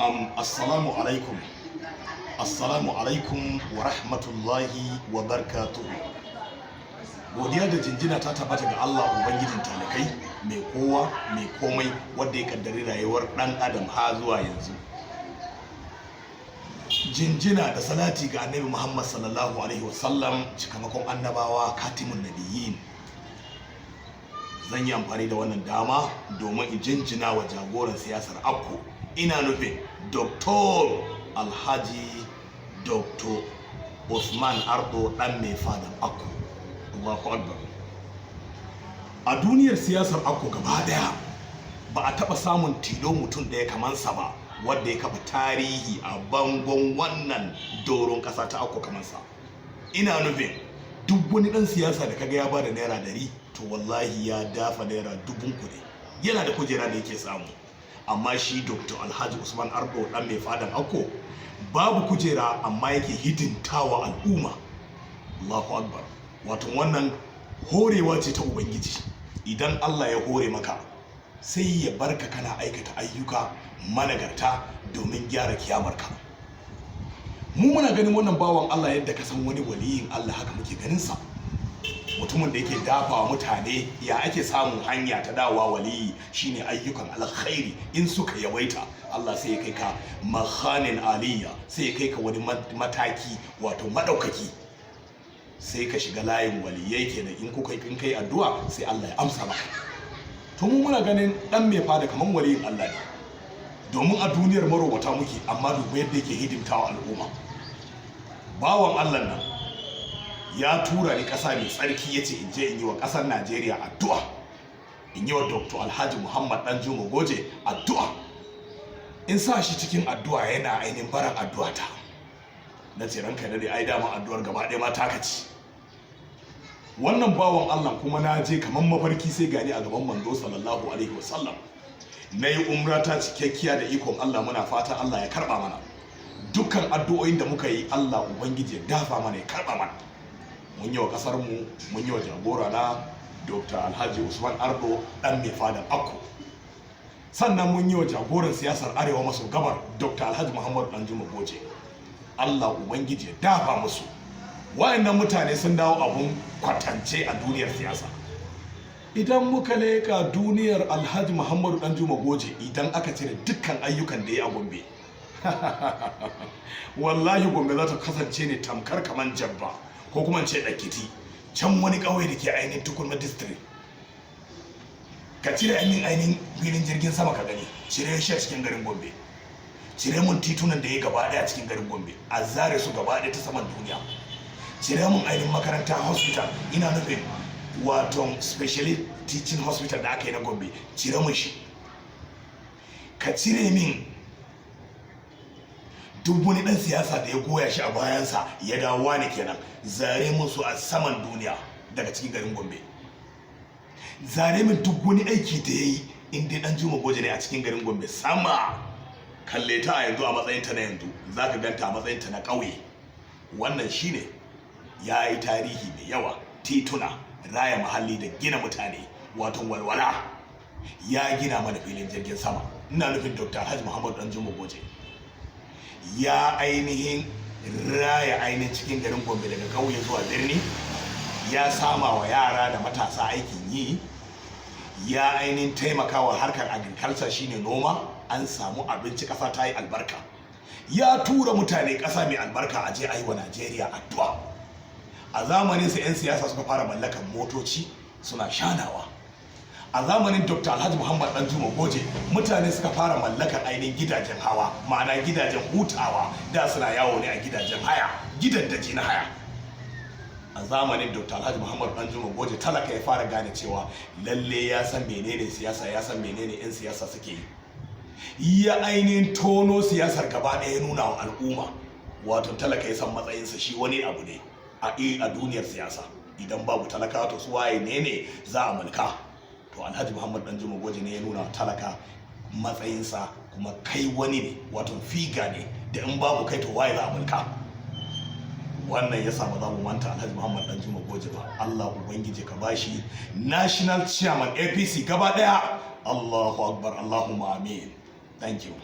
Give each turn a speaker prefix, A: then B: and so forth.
A: Assalamu alaikum. Assalamu alaikum wa rahmatullahi wa barakatuhu. Godiya da jinjina ta tabbata ga Allah Ubangijin talakai, mai kowa, mai komai, wanda ya kaddari rayuwar ɗan adam ha zuwa yanzu. Jinjina da salati ga Annabi Muhammad sallallahu alaihi wasallam, cikamakon annabawa, katimun nabiyyin. Zan yi amfani da wannan dama domin in jinjina wa jagoran siyasar Akko. Ina nufin Dr. Alhaji Dr. Usman Ardo ɗan mai fadan Akko. Allahu Akbar. A duniyar siyasar Akko gaba daya ba a taɓa samun tilo mutum ɗaya kamansa ba wanda ya kafa tarihi a bangon wannan doron ƙasa ta Akko kamansa. Ina nufin duk wani ɗan siyasa da kaga ya bada naira 100 to wallahi ya dafa naira 1000 kuɗi. Yana da kujera da yake samu. Amma shi Dr. Alhaji Usman Ardo ɗan mai fadan Akko babu kujera amma yake hidintawa al'umma. Allahu Akbar. Wato wannan horewa ce ta Ubangiji. Idan Allah ya hore maka sai ya barka kana aikata ayyuka managarta domin gyara kiyamarka. Mu muna ganin wannan bawan Allah yadda ka san wani waliyin Allah, haka muke ganin sa. Mutumin da yake dafa mutane. Ya ake samun hanya ta dawowa waliyi shine ayyukan alkhairi. In suka yawaita Allah sai ya kai ka makhanin aliyya, sai ya kai ka wani mataki wato madaukaki, sai ka shiga layin waliyai kenan. In kai addu'a sai Allah ya amsa maka. To mu muna ganin dan mai fada kaman waliyin Allah ne, domin a duniyar marowata muke, amma dubu yadda yake hidimtawa al'umma. Bawan Allah nan ya tura ni ƙasa mai tsarki, ya ce in je in yi wa ƙasar Najeriya addu'a, in yi wa Dr. Alhaji Muhammad Danjuma Goje addu'a, in sa shi cikin addu'a. Yana ainihin baran addu'a ta. Na ce ranka da dai ai dama addu'ar gaba ɗaya ma taka ci. Wannan bawan Allah kuma na je kaman mafarki sai gani a gaban manzo sallallahu alaihi wasallam. Na yi umra ta cikakkiya da ikon Allah. Muna fata Allah ya karɓa mana dukkan addu'o'in da muka yi. Allah Ubangiji ya dafa mana, ya karɓa mana. Mun yi wa kasar mu, mun yi wa jagora na Dr. Alhaji Usman Ardo ɗan mai fadan Akko. Sannan mun yi wa jagoran siyasar Arewa maso gabar Dr. Alhaji Muhammad Danjuma Goje. Allah Ubangiji ya dafa musu. Wayannan mutane sun dawo abun kwatance a duniyar siyasa. Idan muka leka duniyar Alhaji Muhammad Danjuma Goje, idan aka cire dukkan ayyukan da ya a Gombe, wallahi Gombe za ta kasance ne tamkar kaman Jabba ko kuma ce Ɗakiti, can wani ƙauye da ke ainihin Tukunma district. Ka cire ainihin filin jirgin sama ka gani, cire shi a cikin garin Gombe, cire mun titunan da ya gaba ɗaya cikin garin Gombe, a zare su gaba ɗaya ta saman duniya, cire mun ainihin makaranta hospital, ina nufin wato specialist teaching hospital da aka yi na Gombe, cire mun shi. Ka cire min duk wani ɗan siyasa da ya goya shi a bayansa ya dawo ne kenan, zare musu a saman duniya daga cikin garin Gombe. Zare min duk wani aiki da ya yi in dai Danjuma Goje ne a cikin garin Gombe sama. Kalle ta a yanzu a matsayinta na yanzu, za ka ganta a matsayinta na ƙauye. Wannan shine ya yi tarihi mai yawa, tituna, raya muhalli da gina mutane, wato walwala. Ya gina mana filin jirgin sama, ina nufin Dr. Alhaji Muhammad Danjuma Goje. Ya ainihin raya ainihin cikin garin Gombe daga ƙauye zuwa birni. Ya sama wa yara da matasa aikin yi. Ya ainihin taimakawa harkar agriculture shine noma. An samu abinci, ƙasa ta yi albarka. Ya tura mutane ƙasa mai albarka a je a yi wa Najeriya addu'a. A zamanin sa 'yan siyasa suka fara mallakan motoci suna shanawa. A zamanin Dr. Alhaji Muhammad Danjuma Goje mutane suka fara mallakar ainihin gidajen hawa, ma'ana gidajen hutawa. Da suna yawo ne a gidajen haya, gidaddaji na haya. A zamanin Dr. Alhaji Muhammad Danjuma Goje talaka ya fara gane cewa lalle ya san menene siyasa, ya san menene 'yan siyasa suke yi. Ya ainihin tono siyasar gaba ɗaya ya nuna wa al'umma. Wato talaka ya san matsayinsa, shi wani abu ne a duniyar siyasa. Idan babu talaka to su waye ne za a mulka. To Alhaji Muhammad Danjuma Goje ne ya nuna talaka matsayinsa, kuma kai wani ne, wato figa ne da in babu kai to waye za a mulka. Wannan ya sa ba za mu manta Alhaji Muhammad Danjuma Goje ba. Allah Ubangiji ka bashi national chairman APC gaba daya. Allahu Akbar, Allahumma amin. Thank you.